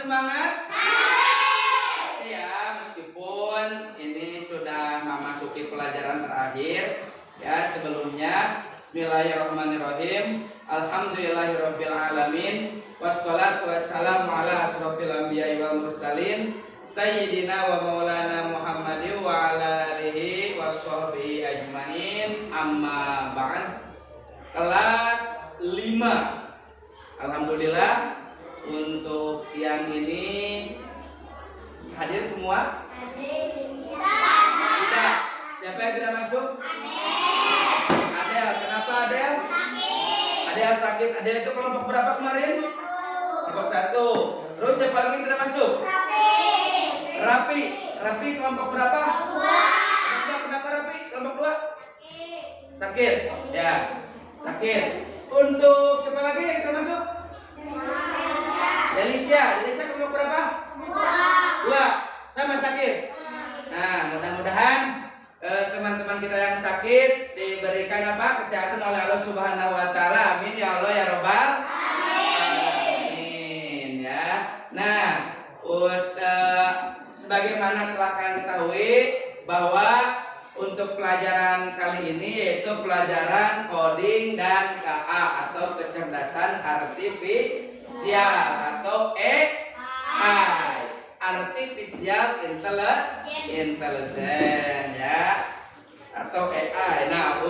semangat? Ya, meskipun ini sudah memasuki pelajaran terakhir ya, sebelumnya bismillahirrahmanirrahim. Alhamdulillahirabbil alamin wassalatu wassalamu ala asrofil anbiya'i wal mursalin sayyidina wa maulana Muhammadin wa ala alihi washabbihi ajmain. Amma ba'd. Kelas 5. Alhamdulillah untuk siang ini hadir semua? Tidak. Siapa yang tidak masuk? Adel. Kenapa Adel? Adel sakit. Adel itu kelompok berapa kemarin? Kelompok 1. Terus siapa lagi tidak masuk? Rapi. Rapi kelompok berapa? 2. Kenapa Rapi? Kelompok 2? Sakit. Ya. Sakit. Untuk siapa lagi yang tidak masuk? Delisha kelompok berapa? 2. Sama sakit. Nah, mudah-mudahan teman-teman kita yang sakit diberikan kesehatan oleh Allah Subhanahu wa taala. Amin ya Allah ya Rabbal alamin ya. Nah, sebagaimana telah kalian ketahui bahwa untuk pelajaran kali ini yaitu pelajaran coding dan KA atau kecerdasan artifisial atau AI, artificial intelligence ya, atau AI. Nah,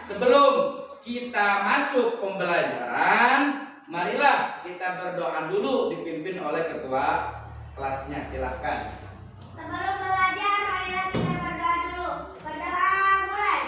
sebelum kita masuk pembelajaran, marilah kita berdoa dulu dipimpin oleh ketua kelasnya. Silakan. Sebelum belajar, marilah kita berdoa dulu. Berdoa mulai.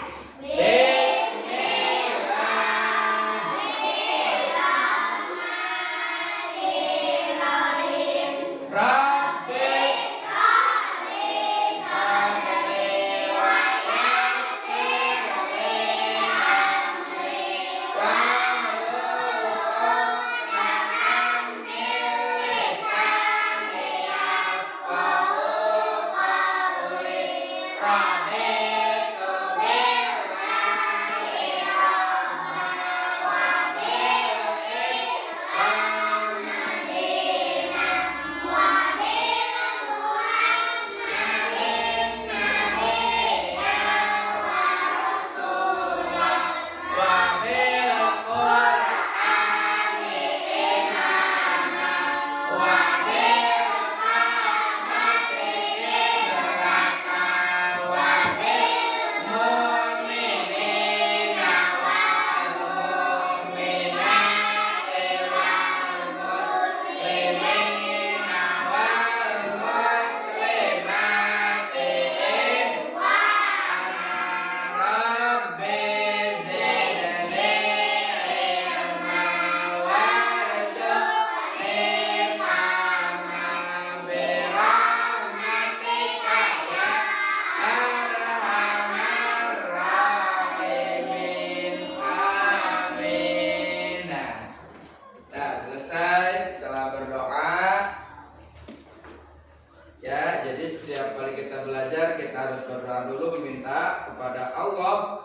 Setiap kali kita belajar kita harus berdoa dulu meminta kepada Allah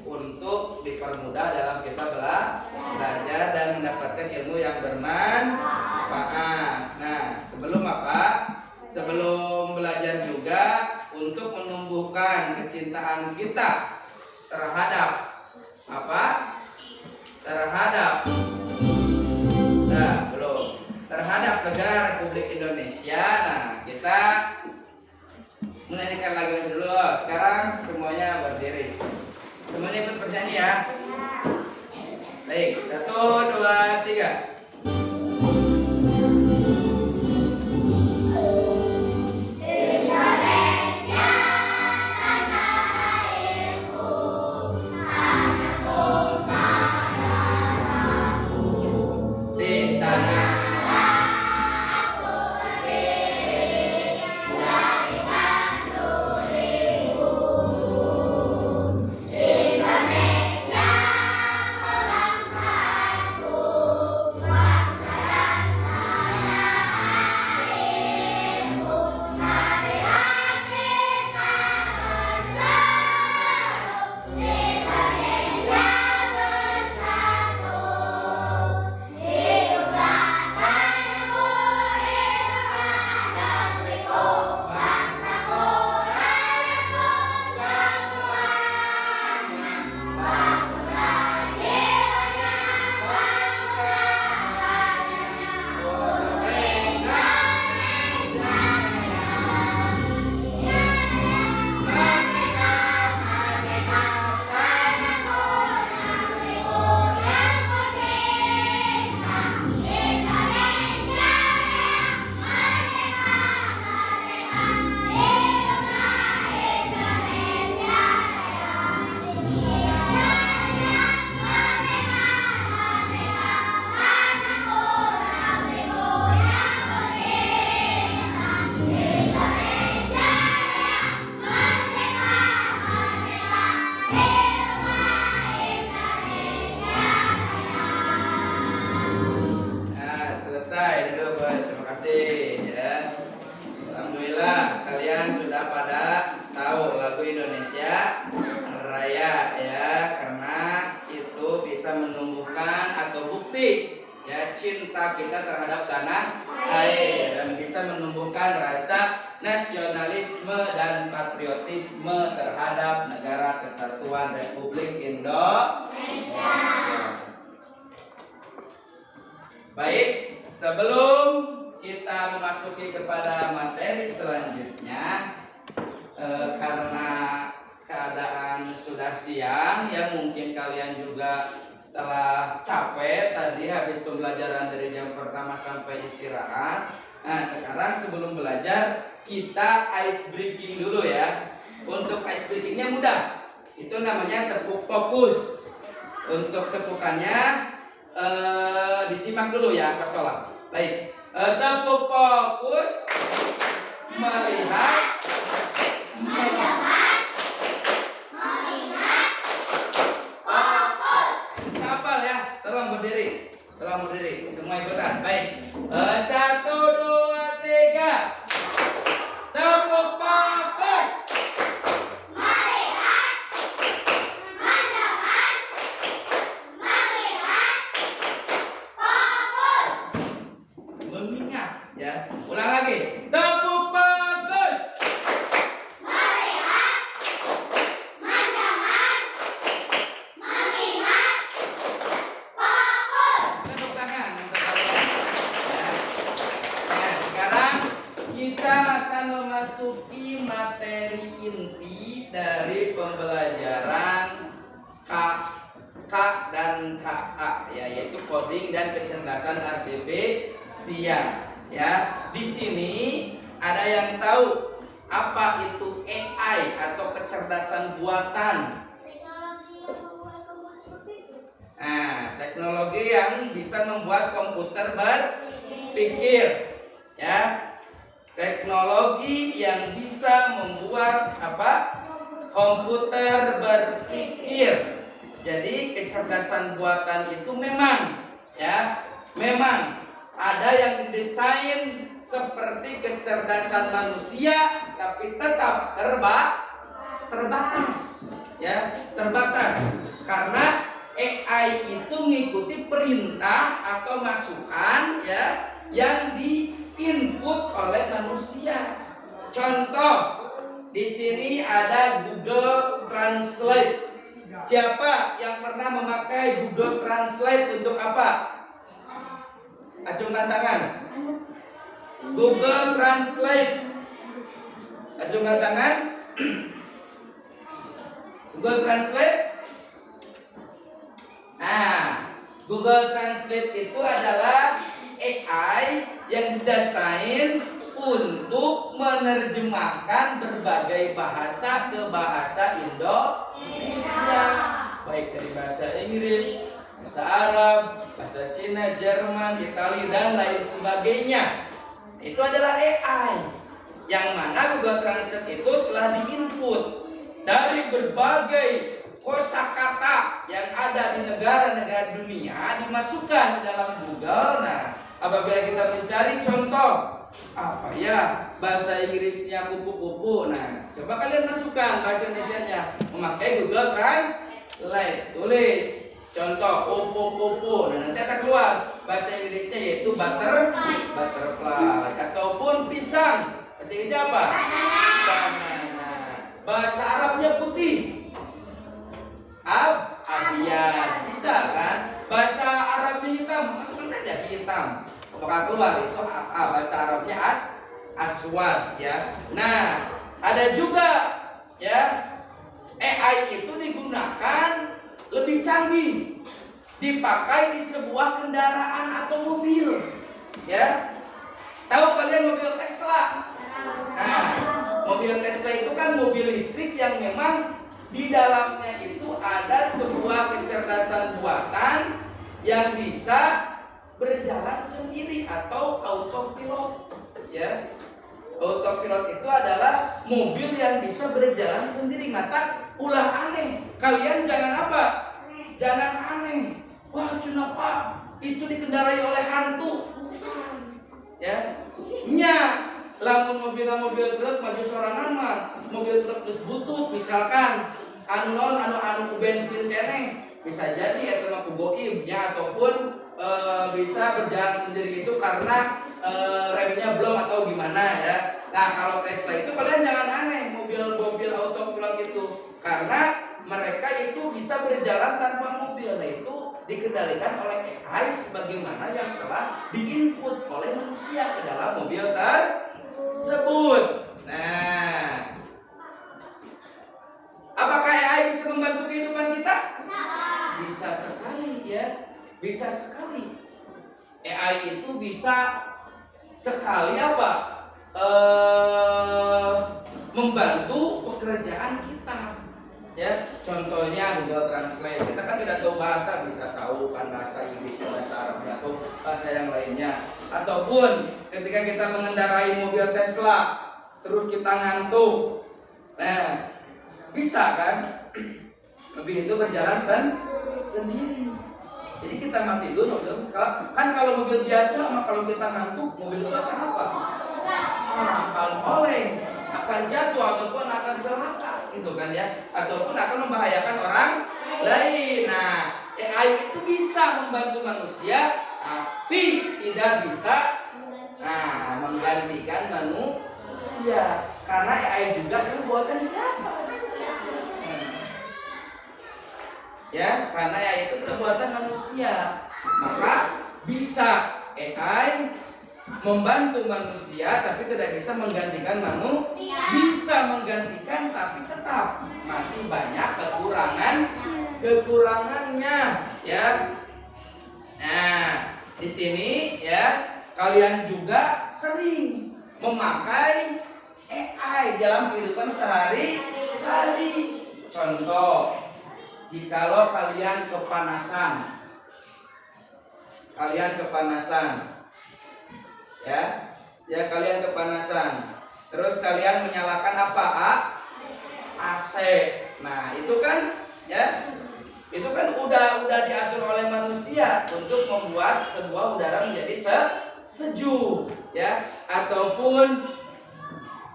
untuk dipermudah dalam kita belajar dan mendapatkan ilmu yang bermanfaat. Nah, sebelum belajar juga untuk menumbuhkan kecintaan kita terhadap terhadap negara Republik Indonesia. Nah, kita menyanyikan lagu ini dulu. Sekarang semuanya berdiri. Semuanya ikut bernyanyi ya. Baik, 1, 2, 3. Indonesia bangsa menunjukkan atau bukti ya cinta kita terhadap tanah air dan bisa menumbuhkan rasa nasionalisme dan patriotisme terhadap Negara Kesatuan Republik Indonesia. Baik, sebelum kita memasuki kepada materi selanjutnya, karena keadaan sudah siang ya, mungkin kalian juga telah capek tadi habis pembelajaran dari jam pertama sampai istirahat. Nah, sekarang sebelum belajar kita ice breaking dulu ya. Untuk ice breakingnya mudah, itu namanya tepuk fokus. Untuk tepukannya disimak dulu ya, Pasola. Baik, tepuk fokus, melihat, mendengar, melihat, fokus. Hafal ya, tolong berdiri, semua ikutan. Baik, 1, 2, 3, tepuk fokus. Mengingat ya, ulang lagi, tepuk fokus, melihat, mendengar, mengingat, fokus. Tepuk tangan untuk kalian ya. Nah, sekarang kita akan memasuki materi inti dari pembelajaran K dan KA ya, yaitu coding dan kecerdasan artifisial ya. Di sini ada yang tahu apa itu AI atau kecerdasan buatan? Nah, teknologi yang bisa membuat komputer berpikir ya. Teknologi yang bisa membuat apa? Komputer berpikir. Jadi kecerdasan buatan itu memang ya, memang ada yang didesain seperti kecerdasan manusia tapi tetap terbatas ya, terbatas karena AI itu mengikuti perintah atau masukan ya yang diinput oleh manusia. Contoh di sini ada Google Translate. Siapa yang pernah memakai Google Translate untuk apa? Acungkan tangan. Google Translate. Acungkan tangan. Google Translate. Nah, Google Translate itu adalah AI yang didesain untuk menerjemahkan berbagai bahasa ke bahasa Indonesia, baik dari bahasa Inggris, bahasa Arab, bahasa Cina, Jerman, Italia dan lain sebagainya. Itu adalah AI yang mana Google Translate itu telah diinput dari berbagai kosakata yang ada di negara-negara dunia, dimasukkan ke dalam Google. Nah, apabila kita mencari contoh apa ya bahasa Inggrisnya kupu-kupu, nah coba kalian masukkan bahasa Indonesianya memakai Google Translate, tulis contoh kupu-kupu, nah nanti akan keluar bahasa Inggrisnya yaitu butterfly ataupun pisang, bahasa Inggrisnya apa? Banana. Bahasa Arabnya putih, abian, bisa kan? Bahasa Arabnya hitam, masukkan saja hitam. Apakah keluar itu bahasa Arabnya aswad ya. Nah, ada juga ya AI itu digunakan lebih canggih, dipakai di sebuah kendaraan atau mobil ya. Tahu kalian mobil Tesla? Nah, mobil Tesla itu kan mobil listrik yang memang di dalamnya itu ada sebuah kecerdasan buatan yang bisa berjalan sendiri atau autopilot ya. Autopilot itu adalah mobil yang bisa berjalan sendiri. Maka ulah aneh, kalian jangan apa? Jangan aneh. Wah, kenapa itu dikendarai oleh hantu? Ya, lamun mobil truk maju sorangan mah, mobil truk geus butut misalkan anu bensin keneh bisa jadi itu mah kuboim ya, ataupun bisa berjalan sendiri itu karena remnya belum atau gimana ya. Nah kalau Tesla itu kalian jangan aneh, mobil-mobil autopilot itu, karena mereka itu bisa berjalan tanpa mobil. Nah itu dikendalikan oleh AI sebagaimana yang telah diinput oleh manusia ke dalam mobil tersebut. Nah, apakah AI bisa membantu kehidupan kita? Bisa sekali ya, bisa sekali. AI itu bisa sekali apa? Membantu pekerjaan kita. Ya, contohnya Google Translate. Kita kan tidak tahu bahasa, bisa tahu kan bahasa Inggris, bahasa Arab, atau bahasa yang lainnya. Ataupun ketika kita mengendarai mobil Tesla, terus kita ngantuk, nah bisa kan? Mobil itu berjalan sendiri. Jadi kita mati dulu mobil. Kan kalau mobil biasa, sama kalau kita ngantuk, mobil itu akan apa? Akan oleng, akan jatuh, ataupun akan celaka, gitu kan ya, ataupun akan membahayakan orang lain. Nah, AI itu bisa membantu manusia, tapi tidak bisa menggantikan manusia, karena AI juga adalah buatan siapa? Ya, karena AI itu buatan manusia, maka bisa AI membantu manusia tapi tidak bisa menggantikan manusia. Bisa menggantikan tapi tetap masih banyak kekurangannya ya. Nah, di sini ya kalian juga sering memakai AI dalam kehidupan sehari-hari. Contoh, jikalau kalian kepanasan kalian kepanasan, terus kalian menyalakan apa? AC. Nah itu kan ya, itu kan udah diatur oleh manusia untuk membuat sebuah udara menjadi sejuk ya. Ataupun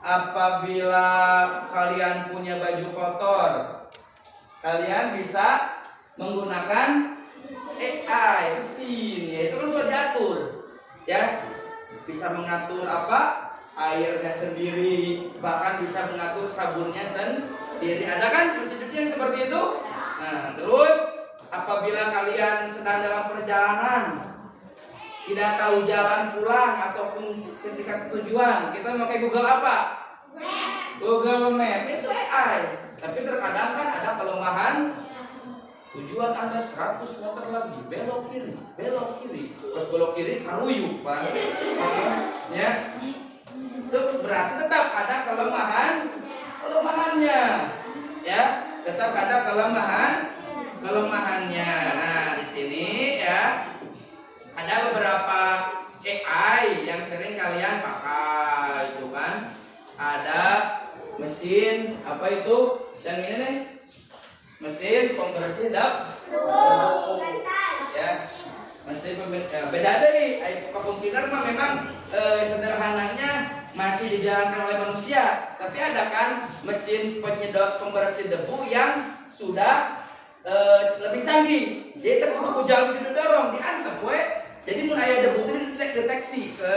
apabila kalian punya baju kotor, kalian bisa menggunakan AI mesin ya, itu kan sudah diatur ya. Bisa mengatur apa? Airnya sendiri, bahkan bisa mengatur sabunnya sendiri. Ada kan mesin cuci yang seperti itu? Nah, terus apabila kalian sedang dalam perjalanan, tidak tahu jalan pulang ataupun ketika tujuan, kita pakai Google apa? Google Map. Itu AI. Tapi terkadang kan ada kelemahan. Tujuan Anda 100 meter lagi, belok kiri. Pas belok kiri karuyuk, Pak. Ya. Itu berarti tetap ada kelemahannya. Ya, tetap ada kelemahannya. Nah, di sini ya ada beberapa AI yang sering kalian pakai itu kan. Ada mesin apa itu? Yang ini nih. Mesin pembersih debu. Ya. Mesin beda deh. Komputer mah memang sederhananya masih dijalankan oleh manusia, tapi ada kan mesin penyedot pembersih debu yang sudah lebih canggih. Dia terkudu jangan didorong, diantep we. Jadi mun aya debu itu deteksi ke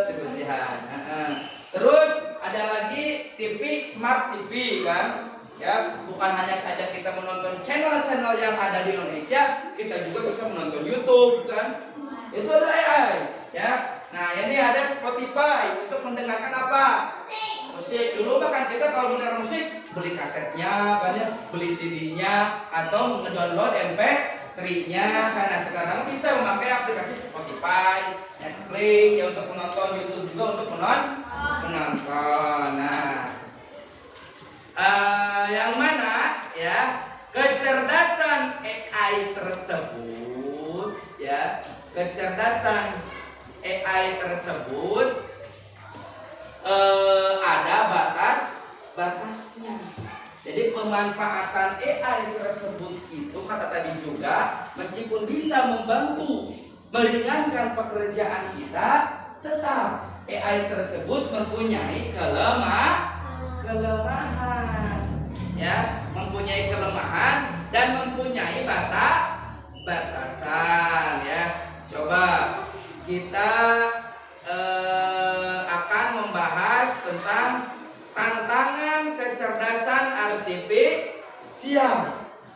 kebersihan. Terus ada lagi TV Smart TV kan. Ya, bukan hanya saja kita menonton channel-channel yang ada di Indonesia, kita juga bisa menonton YouTube kan. Itu adalah AI ya. Nah, ini ada Spotify untuk mendengarkan apa? Musik. Dulu bahkan kita kalau mendengar musik beli kasetnya, kan ya, beli CD-nya atau ngedownload MP3-nya. Karena sekarang bisa memakai aplikasi Spotify, Netflix ya untuk menonton, YouTube juga untuk menonton. Nah, yang mana ya kecerdasan AI tersebut ya, kecerdasan AI tersebut ada batasnya. Jadi pemanfaatan AI tersebut itu kata tadi juga meskipun bisa membantu meringankan pekerjaan kita, tetap AI tersebut mempunyai kelemahan ya, mempunyai kelemahan dan mempunyai batasan ya. Coba kita akan membahas tentang tantangan kecerdasan artifisial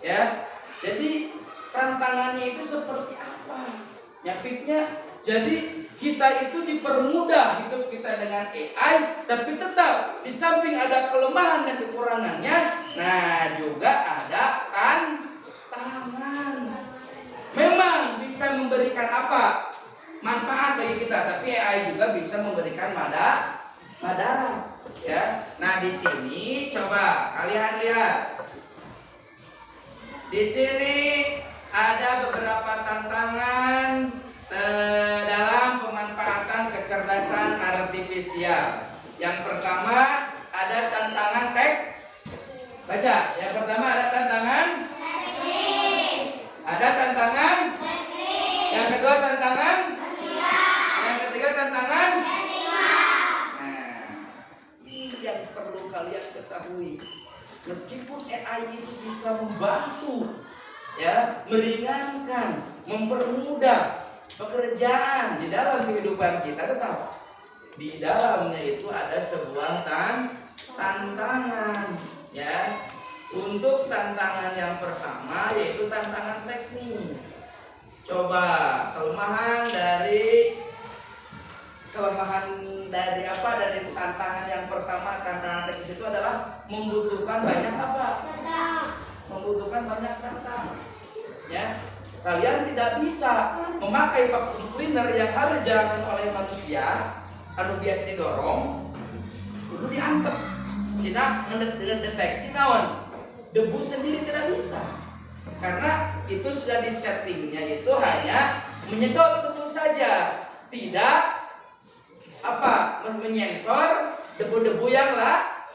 ya. Jadi tantangannya itu seperti apa? Nyapiknya, jadi kita itu dipermudah hidup kita dengan AI, tapi tetap di samping ada kelemahan dan kekurangannya, nah juga ada tantangan. Memang bisa memberikan apa? Manfaat bagi kita, tapi AI juga bisa memberikan madarat ya. Nah, di sini coba kalian lihat. Di sini ada beberapa tantangan dalam pemanfaatan kecerdasan artifisial. Yang pertama ada tantangan baca. Yang pertama ada tantangan teknis. Ada tantangan teknis. Yang kedua tantangan sosial. Yang ketiga tantangan teknikal. Nah, ini yang perlu kalian ketahui. Meskipun AI itu bisa membantu ya, meringankan, mempermudah pekerjaan di dalam kehidupan kita, tetap di dalamnya itu ada sebuah tantangan ya. Untuk tantangan yang pertama yaitu tantangan teknis. Coba kelemahan dari apa? Dari tantangan yang pertama, tantangan teknis itu adalah membutuhkan banyak apa? Membutuhkan banyak data. Ya, kalian tidak bisa memakai vacuum cleaner yang harus dijalankan oleh manusia, anu biasa didorong, kudu diantep. Sina mendeteksi naon? Debu sendiri tidak bisa. Karena itu sudah disettingnya itu hanya menyedot debu saja, tidak apa? Menyensor debu-debu yang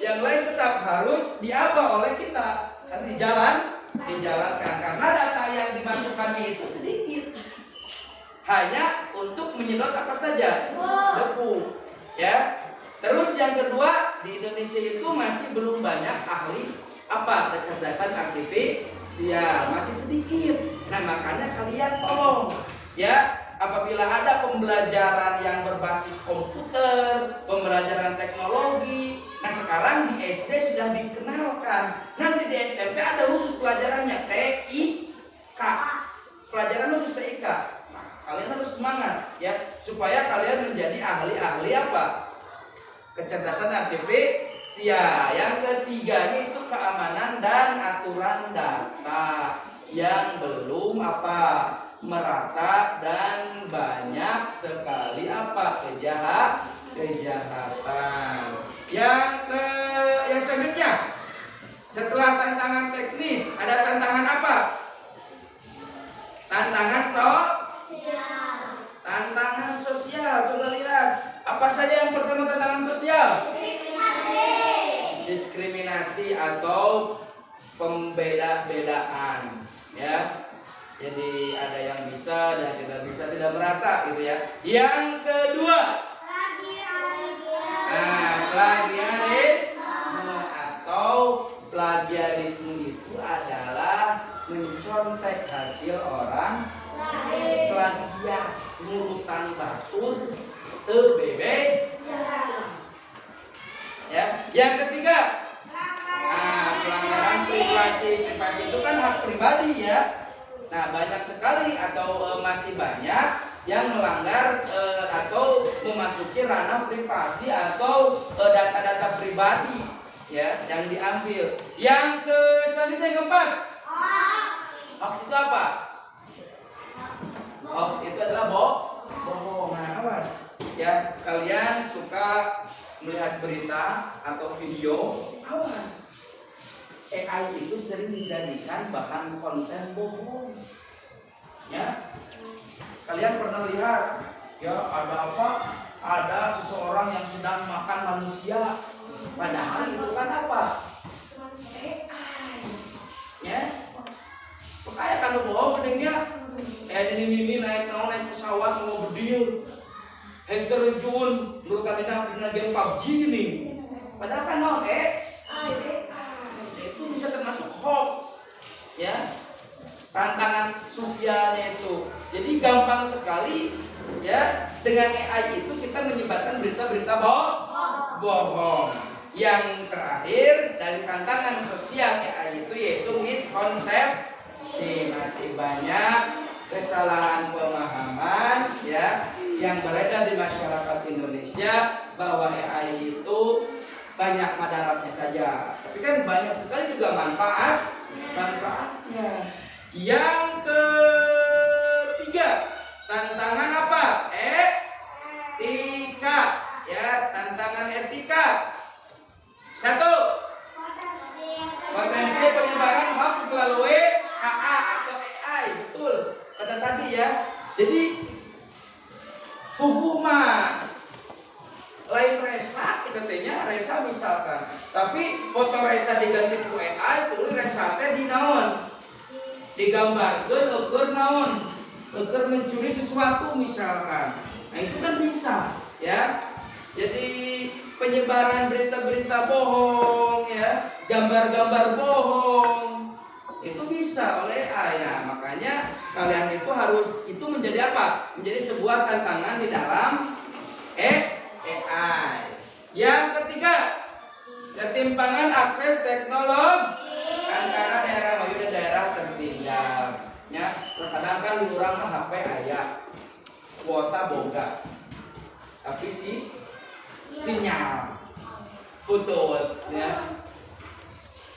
lain tetap harus diaba oleh kita. Kan dijalankan karena data yang dimasukkannya itu sedikit, hanya untuk menyedot apa saja? Debu ya. Terus yang kedua, di Indonesia itu masih belum banyak ahli apa? Kecerdasan artifisial, masih sedikit. Nah, makanya kalian tolong ya, apabila ada pembelajaran yang berbasis komputer, pembelajaran teknologi, nah sekarang di SD sudah dikenalkan. Nanti di SMP ada khusus pelajarannya TIK, pelajaran khusus TIK. Nah, kalian harus semangat ya, supaya kalian menjadi ahli-ahli apa? Kecerdasan artifisial. Yang ketiganya itu keamanan dan aturan data yang belum apa? Merata dan banyak sekali apa? Kejahatan. Yang selanjutnya, setelah tantangan teknis ada tantangan apa? Tantangan tantangan sosial. Coba lihat, apa saja yang pertama tantangan sosial? Diskriminasi atau pembeda-bedaan ya. Jadi ada yang bisa dan tidak bisa, tidak merata gitu ya. Yang kedua, plagiarisme atau plagiarisme itu adalah mencontek hasil orang lain. Plagiat, nurutan batur, bebe. Ya. Yang ketiga, pelanggaran privasi. Privasi itu kan hak pribadi ya. Nah, banyak sekali atau masih banyak yang melanggar atau memasuki ranah privasi atau data-data pribadi ya yang diambil. Yang selanjutnya yang keempat, hoax itu apa? Hoax itu adalah bohong. Nah, awas ya, kalian suka melihat berita atau video, awas. AI itu sering dijadikan bahan konten bohong. Ya, kalian pernah lihat ya, ada apa? Ada seseorang yang sedang makan manusia, padahal itu kan apa? AI. Ya, makanya kalau bohong gedengnya, ini naik pesawat mau berdil, terjun, menurut kami game PUBG ini, padahal kan AI. Itu bisa termasuk hoax ya, tantangan sosialnya itu. Jadi gampang sekali ya, dengan AI itu kita menyebarkan berita-berita bohong. Yang terakhir dari tantangan sosial AI itu yaitu miskonsepsi. Masih banyak kesalahan pemahaman ya yang beredar di masyarakat Indonesia bahwa AI itu banyak madaratnya saja, tapi kan banyak sekali juga manfaatnya. Yang ketiga, tantangan apa? Etika ya, tantangan etika. Satu, potensi penyebaran hoax melalui AA atau AI. Betul kata tadi ya. Jadi hukuman lain resa kita tanya resa misalkan, tapi foto resa diganti ku AI, tuluy resa teh dinaon digambarkeun eukeun naon, eukeun mencuri sesuatu misalkan. Nah itu kan bisa ya. Jadi penyebaran berita-berita bohong ya, gambar-gambar bohong itu bisa oleh AI. Nah, makanya kalian itu harus itu menjadi apa? Menjadi sebuah tantangan di dalam AI. Yang ketiga, ketimpangan akses teknologi antara daerah maju dan daerah tertinggal. Ya, terkadang kan orang mah HP aya, kuota boga, tapi sinyal putus. Ya,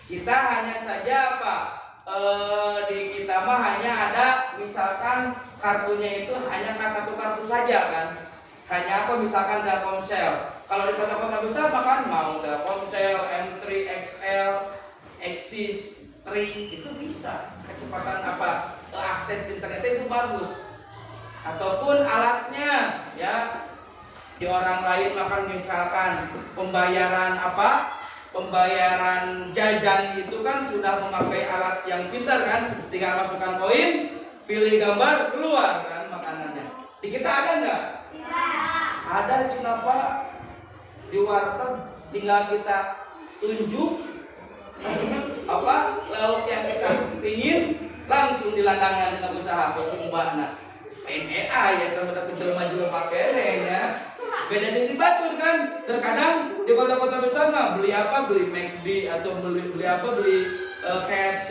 kita hanya saja apa? Di kita mah hanya ada misalkan kartunya itu hanya satu kartu saja kan. Hanya apa misalkan Telkomsel. Kalau di kota-kota besar makan mau Telkomsel, M3, XL, Axis, Tri itu bisa. Kecepatan apa? Akses internetnya itu bagus. Ataupun alatnya ya. Di orang lain makan misalkan pembayaran apa? Pembayaran jajan itu kan sudah memakai alat yang pintar kan? Tinggal masukkan koin, pilih gambar, keluar kan makanannya. Di kita ada enggak? Ada kenapa di warteg tinggal kita tunjuk apa lauk yang kita pingin langsung di ladangan dengan usaha posisi mbakna AI ya terhadap penjelma-jelma kenenya beda di batur kan. Terkadang di kota-kota besar mah beli apa, beli McD atau beli KFC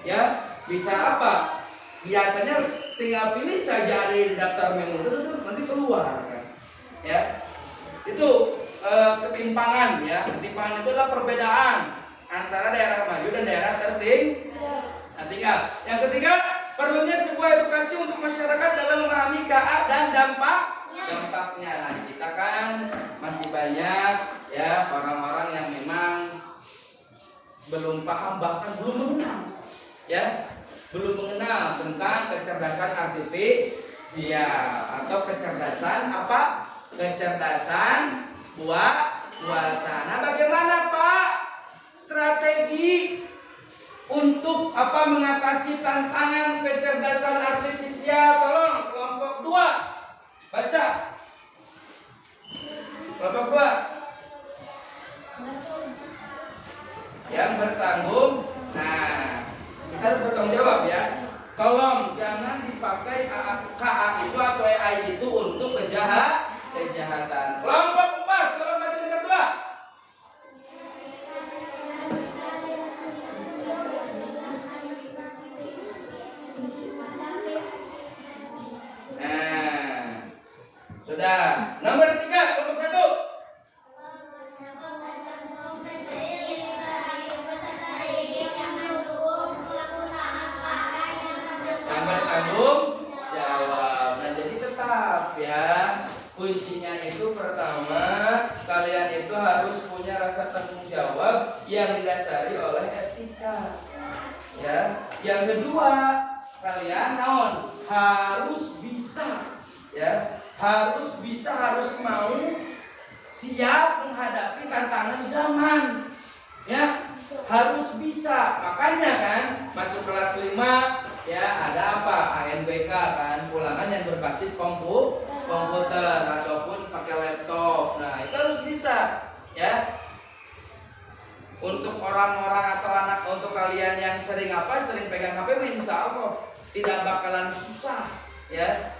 ya, bisa apa biasanya tinggal pilih saja ada di daftar menu nanti keluar kan ya. Itu ketimpangan ya. Ketimpangan itu adalah perbedaan antara daerah maju dan daerah tertinggal. Yang ketiga, perlunya sebuah edukasi untuk masyarakat dalam memahami KA dan dampaknya. Nah, kita kan masih banyak ya orang-orang yang memang belum paham, bahkan belum mengenal ya, belum mengenal tentang kecerdasan artifisial atau kecerdasan apa? Kecerdasan buatan. Nah, bagaimana Pak strategi untuk apa mengatasi tantangan kecerdasan artifisial? Tolong kelompok 2 baca. Kelompok 2 yang bertanggung. Nah, kita harus bertanggung jawab ya. Tolong jangan dipakai KA itu atau AI itu untuk kejahatan. Kelompok 4 tolong baca yang kedua. Nah, sudah. Nomor 3 kelompok 1. Tanggung jawab. Nah, jadi tetap ya kuncinya itu pertama kalian itu harus punya rasa tanggung jawab yang didasari oleh etika ya. Yang kedua kalian harus bisa ya, harus mau siap menghadapi tantangan zaman ya, harus bisa. Makanya kan masuk kelas 5 ya ada apa? ANBK kan, ulangan yang berbasis komputer ataupun pakai laptop. Nah, itu harus bisa ya. Untuk orang-orang atau untuk kalian yang sering pegang HP, insya Allah tidak bakalan susah ya.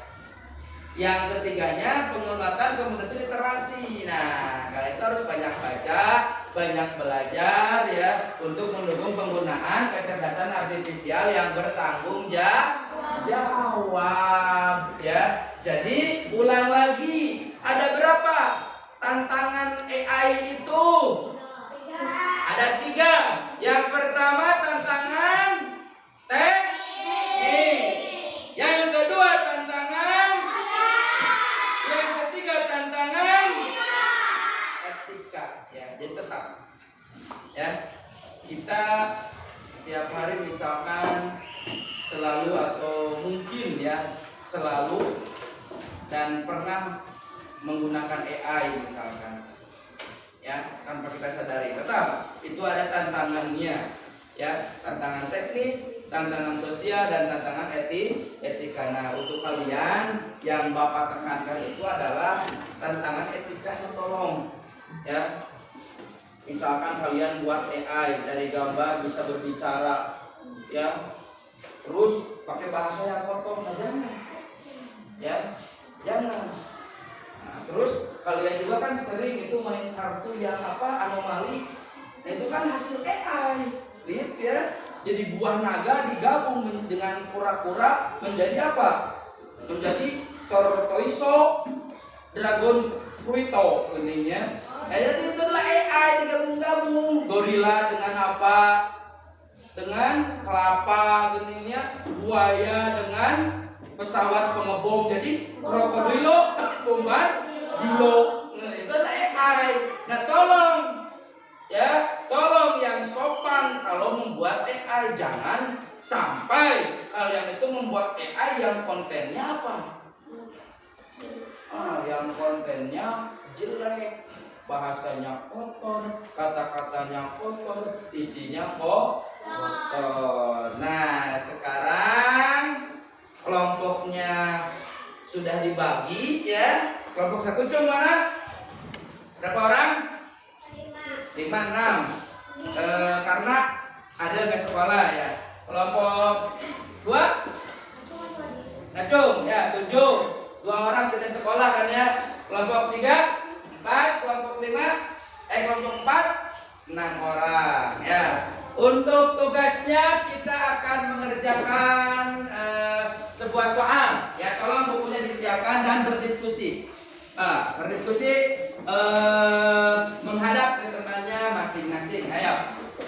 Yang ketiganya penguatan kompetensi literasi. Nah, kalian itu harus banyak baca, banyak belajar ya untuk mendukung penggunaan kecerdasan artifisial yang bertanggung jawab ya. Jadi ulang lagi, ada berapa tantangan AI itu? Ada 3. Yang pertama tantangan teknis, yang kedua tantangan, yang ketiga tantangan etika ya. Jadi tetap ya, kita tiap hari misalkan selalu atau mungkin ya selalu dan pernah menggunakan AI misalkan ya, tanpa kita sadari. Tetap itu ada tantangannya ya, tantangan teknis, tantangan sosial, dan tantangan etika. Nah, untuk kalian yang Bapak tekankan itu adalah tantangan etikanya, tolong ya. Misalkan kalian buat AI dari gambar bisa berbicara ya, terus pakai bahasa yang kotor, nah jangan ya, jangan. Nah, terus kalian juga kan sering itu main kartu yang anomali. Nah, itu kan hasil AI. Lihat ya. Jadi buah naga digabung dengan kura-kura menjadi apa? Menjadi tortoiso dragon fruito ininya. Nah, jadi itu adalah AI digabung-gabung. Gorila dengan apa? Dengan kelapa geningnya, buaya dengan pesawat pengebom, jadi krokodilo bombardilo. Nah, itu adalah AI. Nah, tolong yang sopan kalau membuat AI, jangan sampai kalian itu membuat AI yang kontennya apa? Yang kontennya jelek, bahasanya kotor, kata-katanya kotor, isinya kotor. Nah, sekarang kelompoknya sudah dibagi ya. Kelompok 1 mana? Berapa orang? 5, 6. Karena ada nggak sekolah ya. Kelompok 2 Ngacung ya, 7. 2 orang tidak sekolah kan ya. Kelompok 3 4, kelompok 4 6 orang ya. Untuk tugasnya kita akan mengerjakan sebuah soal ya. Tolong bukunya disiapkan dan berdiskusi. Menghadap ke temannya masing-masing. Ayo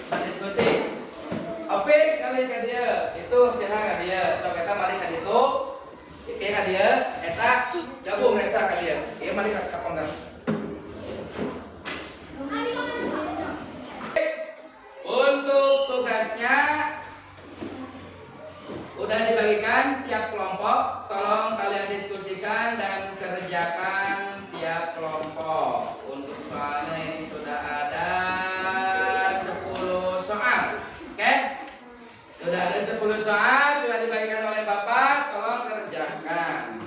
berdiskusi. Oke, kali ka dia itu sirah ka dia. So kita mari ka ditu. Oke ka dia eta gabung resa ka dia. Ieu mari ka panggang. Untuk tugasnya udah dibagikan tiap kelompok, tolong kalian diskusikan dan kerjakan tiap kelompok. Untuk soalnya ini sudah ada 10 soal. Oke? Sudah ada 10 soal, sudah dibagikan oleh Bapak, tolong kerjakan.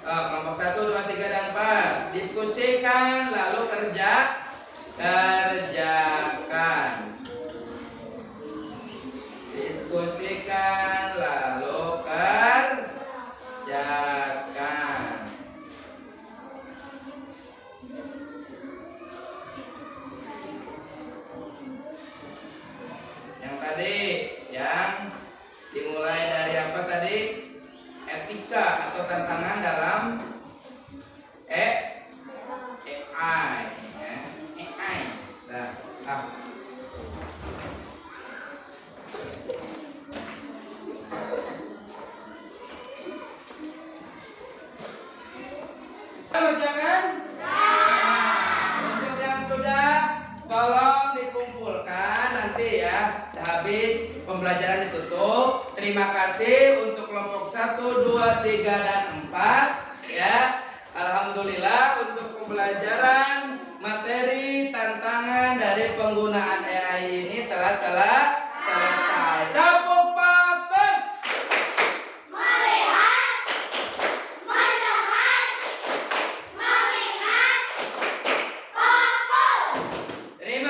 Kelompok 1, 2, 3, dan 4. Diskusikan lalu kerjakan. Diskusikan lalu kerjakan. Yang tadi yang dimulai dari apa tadi? Etika atau tantangan dalam AI. Nah, jangan. Untuk yang sudah, tolong dikumpulkan nanti ya. Sehabis pembelajaran ditutup. Terima kasih untuk kelompok 1, 2, 3, dan 4 ya. Alhamdulillah untuk pembelajaran materi tantangan dari penggunaan AI ini telah selesai. Tepuk bagus. Melihat, mendengar, mengingat, fokus. Terima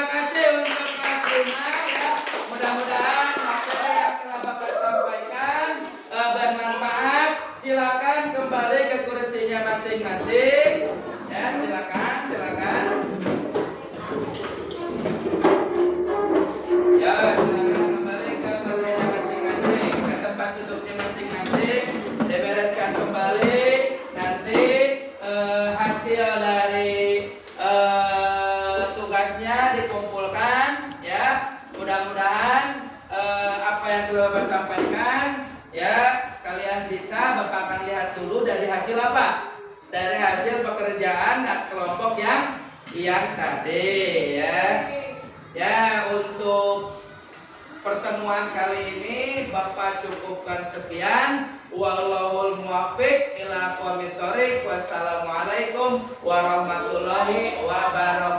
silakan kembali ke kursinya masing-masing. Ya, silakan. Ya, silakan kembali ke kursinya masing-masing, ke tempat duduknya masing-masing. Dibereskan kembali. Nanti hasil dari tugasnya dikumpulkan. Ya, mudah-mudahan apa yang telah Bapak sampaikan, ya kalian bisa. Bapak akan lihat dulu dari hasil apa? Dari hasil pekerjaan kelompok yang tadi, ya. Ya, untuk pertemuan kali ini Bapak cukupkan sekian. Wallahul muwaffiq ila aqwamit thoriq. Wassalamualaikum warahmatullahi wabarakatuh.